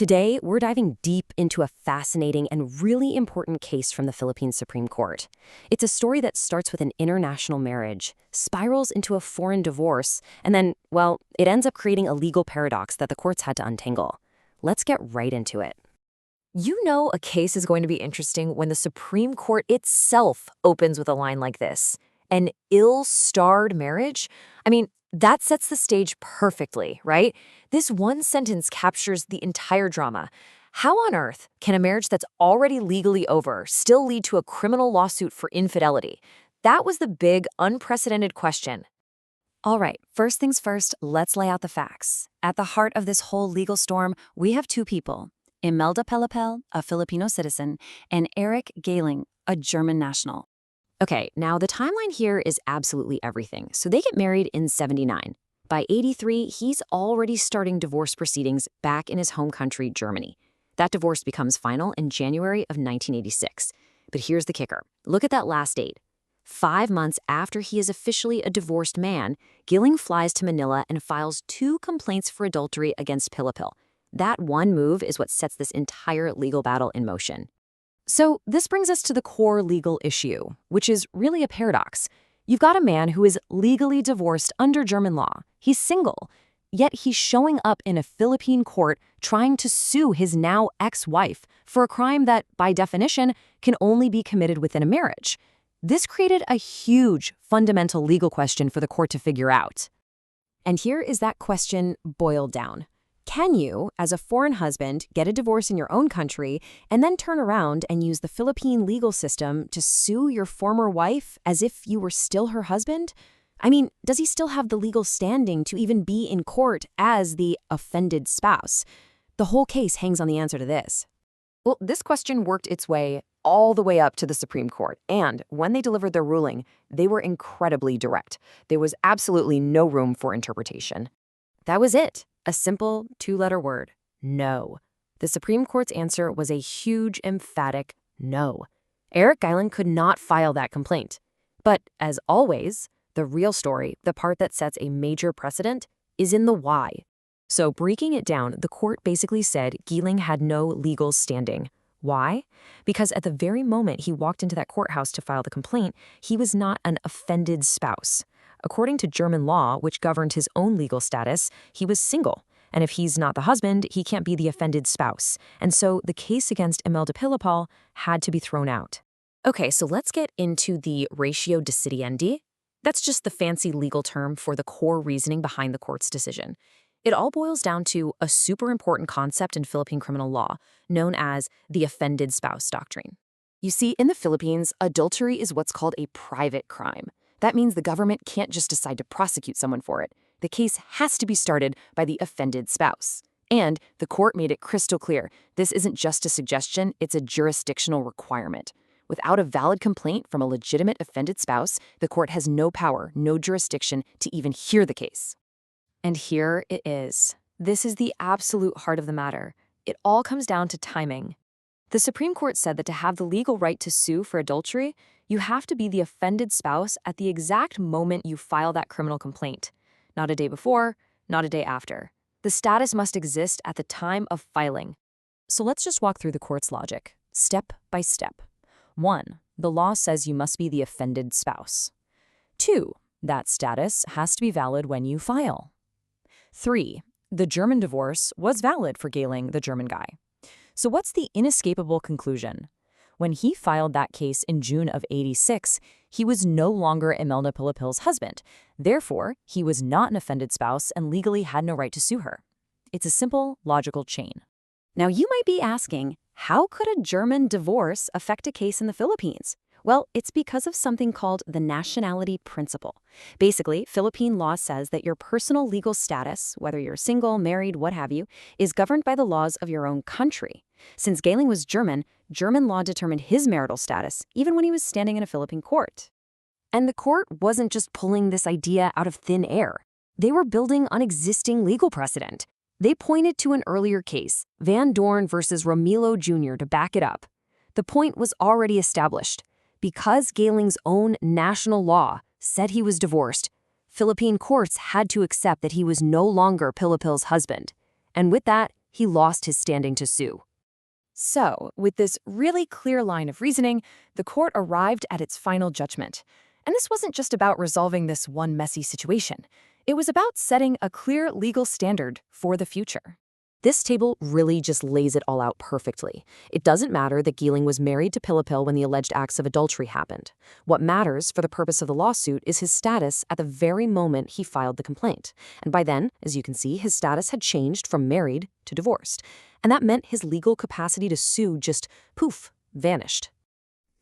Today, we're diving deep into a fascinating and really important case from the Philippine Supreme Court. It's a story that starts with an international marriage, spirals into a foreign divorce, and then, well, it ends up creating a legal paradox that the courts had to untangle. Let's get right into it. You know a case is going to be interesting when the Supreme Court itself opens with a line like this. An ill-starred marriage? I mean, that sets the stage perfectly, right? This one sentence captures the entire drama. How on earth can a marriage that's already legally over still lead to a criminal lawsuit for infidelity? That was the big, unprecedented question. All right, first things first, let's lay out the facts. At the heart of this whole legal storm, we have two people, Imelda Pilapil, a Filipino citizen, and Eric Galing, a German national. Okay, now the timeline here is absolutely everything. So they get married in 79. By 83, he's already starting divorce proceedings back in his home country, Germany. That divorce becomes final in January of 1986. But here's the kicker. Look at that last date. 5 months after he is officially a divorced man, Galing flies to Manila and files 2 complaints for adultery against Pilapil. That one move is what sets this entire legal battle in motion. So this brings us to the core legal issue, which is really a paradox. You've got a man who is legally divorced under German law. He's single, yet he's showing up in a Philippine court trying to sue his now ex-wife for a crime that, by definition, can only be committed within a marriage. This created a huge, fundamental legal question for the court to figure out. And here is that question boiled down. Can you, as a foreign husband, get a divorce in your own country and then turn around and use the Philippine legal system to sue your former wife as if you were still her husband? I mean, does he still have the legal standing to even be in court as the offended spouse? The whole case hangs on the answer to this. Well, this question worked its way all the way up to the Supreme Court, and when they delivered their ruling, they were incredibly direct. There was absolutely no room for interpretation. That was it. A simple 2-letter word, no. The Supreme Court's answer was a huge, emphatic no. Eric Galing could not file that complaint. But as always, the real story, the part that sets a major precedent, is in the why. So breaking it down, the court basically said Galing had no legal standing. Why? Because at the very moment he walked into that courthouse to file the complaint, he was not an offended spouse. According to German law, which governed his own legal status, he was single. And if he's not the husband, he can't be the offended spouse. And so the case against Imelda Pilapil had to be thrown out. Okay, so let's get into the ratio decidendi. That's just the fancy legal term for the core reasoning behind the court's decision. It all boils down to a super important concept in Philippine criminal law, known as the offended spouse doctrine. You see, in the Philippines, adultery is what's called a private crime. That means the government can't just decide to prosecute someone for it. The case has to be started by the offended spouse. And the court made it crystal clear, this isn't just a suggestion, it's a jurisdictional requirement. Without a valid complaint from a legitimate offended spouse, the court has no power, no jurisdiction to even hear the case. And here it is. This is the absolute heart of the matter. It all comes down to timing. The Supreme Court said that to have the legal right to sue for adultery, you have to be the offended spouse at the exact moment you file that criminal complaint. Not a day before, not a day after. The status must exist at the time of filing. So let's just walk through the court's logic, step by step. 1. The law says you must be the offended spouse. 2. That status has to be valid when you file. 3. The German divorce was valid for Galing, the German guy. So what's the inescapable conclusion? When he filed that case in June of '86, he was no longer Imelda Pilapil's husband. Therefore, he was not an offended spouse and legally had no right to sue her. It's a simple, logical chain. Now you might be asking, how could a German divorce affect a case in the Philippines? Well, it's because of something called the nationality principle. Basically, Philippine law says that your personal legal status, whether you're single, married, what have you, is governed by the laws of your own country. Since Galing was German, German law determined his marital status, even when he was standing in a Philippine court. And the court wasn't just pulling this idea out of thin air. They were building on existing legal precedent. They pointed to an earlier case, Van Dorn versus Romilo Jr., to back it up. The point was already established. Because Galing's own national law said he was divorced, Philippine courts had to accept that he was no longer Pilapil's husband. And with that, he lost his standing to sue. So, with this really clear line of reasoning, the court arrived at its final judgment. And this wasn't just about resolving this one messy situation. It was about setting a clear legal standard for the future. This table really just lays it all out perfectly. It doesn't matter that Geeling was married to Pilapil when the alleged acts of adultery happened. What matters for the purpose of the lawsuit is his status at the very moment he filed the complaint. And by then, as you can see, his status had changed from married to divorced. And that meant his legal capacity to sue just, poof, vanished.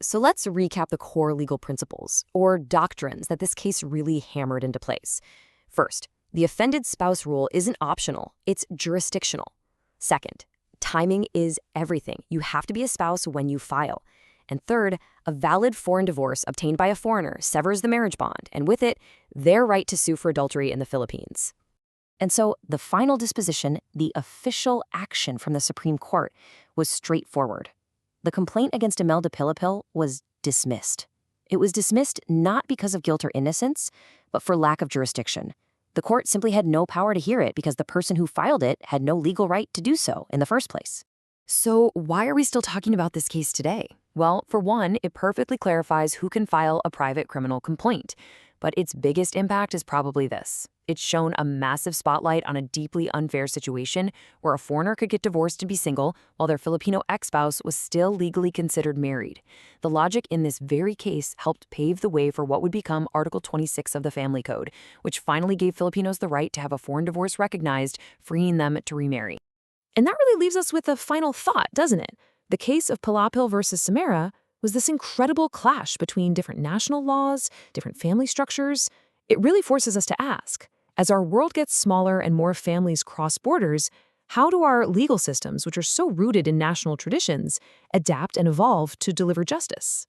So let's recap the core legal principles, or doctrines, that this case really hammered into place. First, the offended spouse rule isn't optional, it's jurisdictional. Second, timing is everything. You have to be a spouse when you file. And third, a valid foreign divorce obtained by a foreigner severs the marriage bond, and with it, their right to sue for adultery in the Philippines. And so the final disposition, the official action from the Supreme Court, was straightforward. The complaint against Imelda Pilapil was dismissed. It was dismissed not because of guilt or innocence, but for lack of jurisdiction. The court simply had no power to hear it because the person who filed it had no legal right to do so in the first place. So why are we still talking about this case today? Well, for one, it perfectly clarifies who can file a private criminal complaint. But its biggest impact is probably this. It's shown a massive spotlight on a deeply unfair situation where a foreigner could get divorced and be single while their Filipino ex-spouse was still legally considered married. The logic in this very case helped pave the way for what would become Article 26 of the Family Code, which finally gave Filipinos the right to have a foreign divorce recognized, freeing them to remarry. And that really leaves us with a final thought, doesn't it? The case of Pilapil versus Somera was this incredible clash between different national laws, different family structures. It really forces us to ask, as our world gets smaller and more families cross borders, how do our legal systems, which are so rooted in national traditions, adapt and evolve to deliver justice?